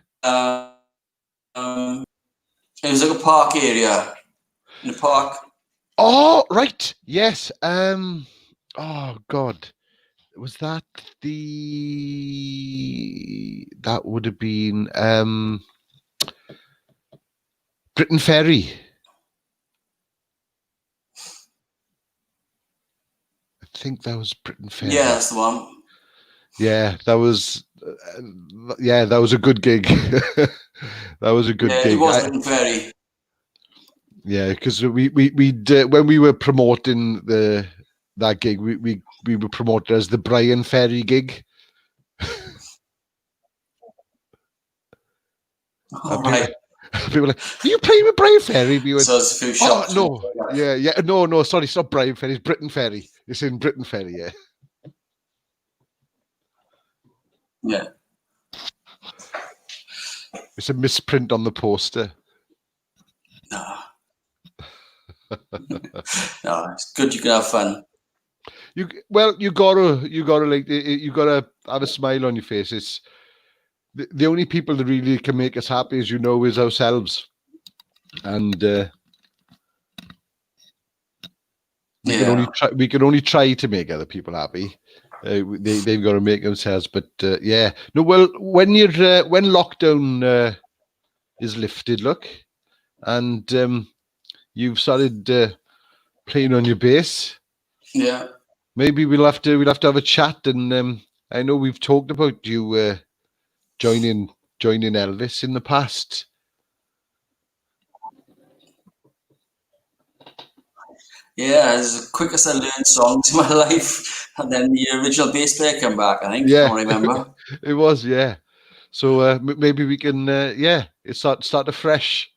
it was like a park area. In the park. Oh, right. Yes. Oh God. Was that that would have been Britain Ferry. I think that was Britain Ferry. Yeah, that's the one. Yeah, that was a good gig. That was a good gig. It was Britain Ferry. Yeah, because we when we were promoting that gig, we were promoted as the Brian Ferry gig. All right. People were like, "Are you playing with Brian Ferry?" We went, so it's a few shots. Oh no, yeah, no, sorry, it's not Brian Ferry, it's Britain Ferry. It's in Britain Ferry, yeah. Yeah. It's a misprint on the poster. No. No, it's good. You can have fun. You gotta have a smile on your face. It's the only people that really can make us happy, as you know, is ourselves, and we can only try to make other people happy. They've got to make themselves. But yeah, no. Well, when lockdown is lifted, look, and you've started playing on your bass. Yeah. Maybe we'll have to have a chat, and I know we've talked about you joining Elvis in the past. Yeah, it's the quickest I learned songs in my life, and then the original bass player came back. I think. Yeah, I remember. It was, yeah. So maybe we can, it's start afresh.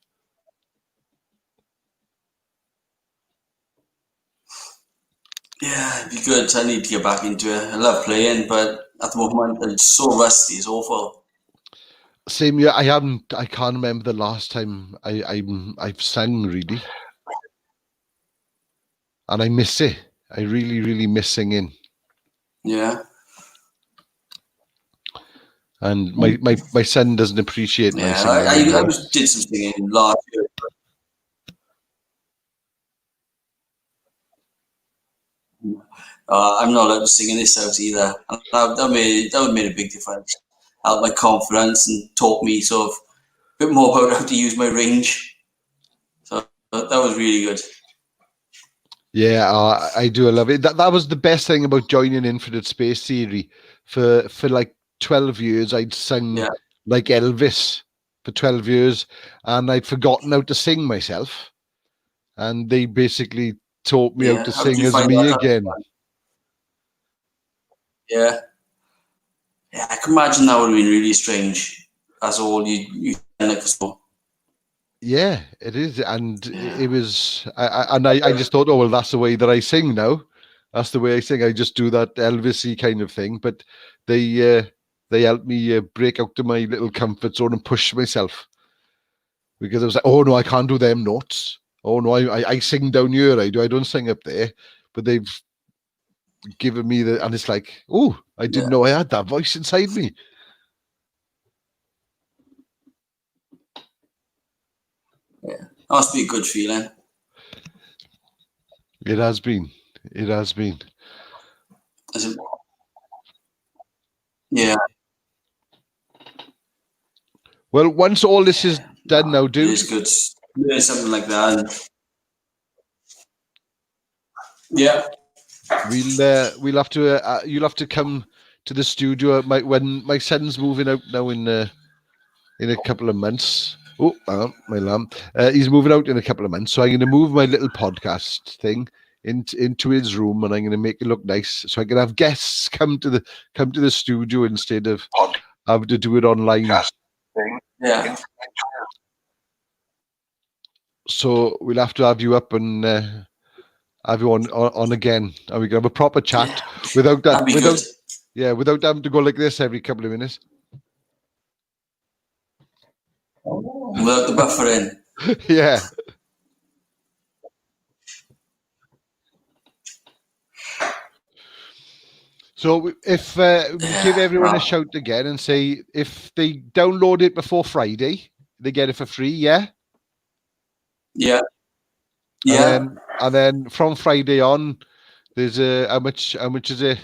Yeah, it'd be good. I need to get back into it. I love playing, but at the moment it's so rusty. It's awful. Same year. I can't remember the last time I've sung, really, and I miss it. I really, really miss singing. Yeah. And my son doesn't appreciate my singing. I did some singing last year. I'm not allowed to sing in this house either. And that would make a big difference. Help my confidence and taught me sort of a bit more about how to use my range. So that was really good. Yeah, I do. I love it. That was the best thing about joining Infinite Space Theory. For like 12 years, I'd sung like Elvis for 12 years, and I'd forgotten how to sing myself. And they basically taught me how to sing as me again. Yeah. Yeah, I can imagine that would have been really strange. That's all you like a song. Yeah, it is, and it was. I just thought, oh well, that's the way that I sing now. That's the way I sing. I just do that Elvis-y kind of thing. But they helped me break out of my little comfort zone and push myself, because I was like, oh no, I can't do them notes. Oh no, I sing down here. I don't sing up there. But they've given me and it's like, oh, I didn't know I had that voice inside me. Yeah, that must be a good feeling. It has been. It has been. Yeah. Well, once all this is done now, dude. It is good. Doing something like that. Yeah. We'll have to. You'll have to come to the studio. When my son's moving out now in a couple of months. Oh, my lamp. He's moving out in a couple of months, so I'm going to move my little podcast thing into his room, and I'm going to make it look nice, so I can have guests come to the studio instead of having to do it online. Yeah. So we'll have to have you up and have you on again, and we can have a proper chat without that. Without having to go like this every couple of minutes. Without the buffering. Yeah. So if we give everyone a shout again and say if they download it before Friday, they get it for free, yeah? Yeah. Yeah. And then from Friday on, there's how much is it?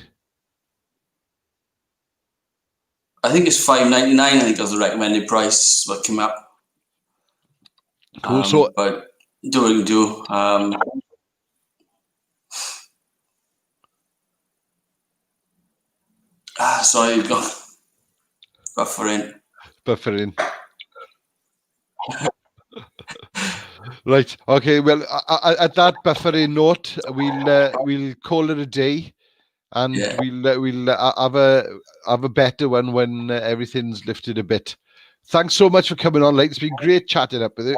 I think it's $5.99. I think that's the recommended price what came up. Cool. But do what you do. Sorry, buffering. Right. Okay. Well, at that buffering note, we'll call it a day, and we'll have a better one when everything's lifted a bit. Thanks so much for coming on, Leighton. It's been great catching up with you,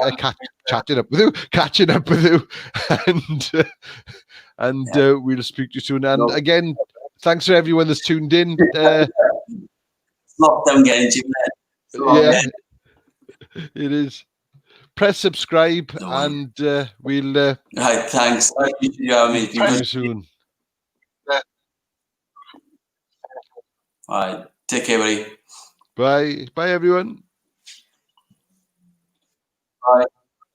and we'll speak to you soon. And again, thanks for everyone that's tuned in. Lockdown getting you, yeah, it is. Press subscribe, and we'll. Right, thanks. See you soon. All right, take care, buddy. Bye, everyone. Bye.